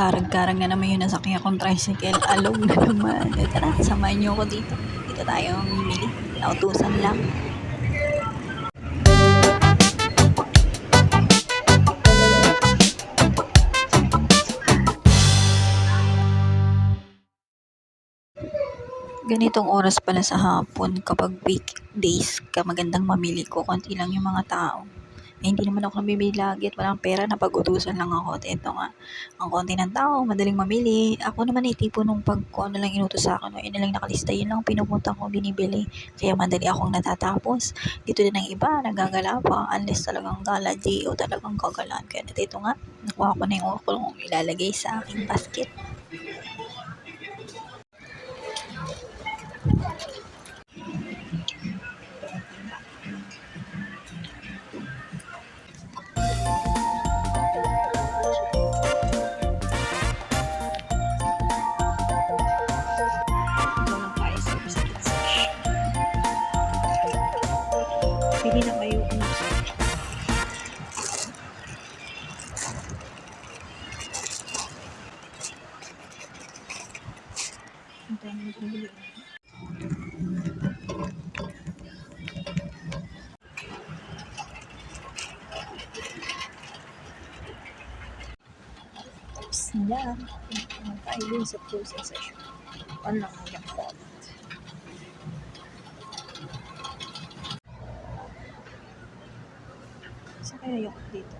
Karag-karag na naman yung nasakyan kong tricycle. Alog na naman. E tara, samahan niyo ako dito. Dito tayo mamimili. Nautusan lang. Ganitong oras pala sa hapon kapag weekdays ka magandang mamili ko. Konti lang yung mga tao. Eh, hindi naman ako namimili lagi at walang pera, napag-utusan lang ako. At eto nga, ang konti ng tao, madaling mamili. Ako naman ay tipo nung pag kung ano lang inutos sa akin, o yun na lang nakalista, yun lang pinupunta ko, binibili. Kaya madali akong natatapos. Dito din ang iba, nagagala pa, unless talagang gala day o talagang gagalaan. Kaya dito nga, nakuha ko na yung kung ilalagay sa aking basket. Ito lang tayo sa basket section. Pili na kayo kung gusto. Ang dami na bumili. Tapos na yan. Punta tayo dun sa closing session. Ano lang ang jackpot. Saan kaya yung dito?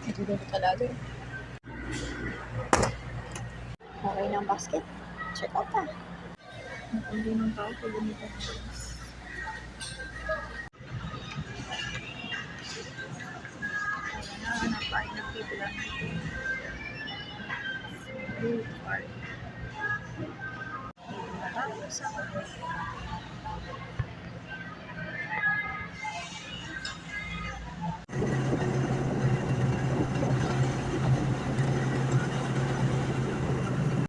Ito dito talaga. Okay na ang basket. Check out na. Hindi ng tao pag ganito. Hanap tayo ng pipila. Blue card.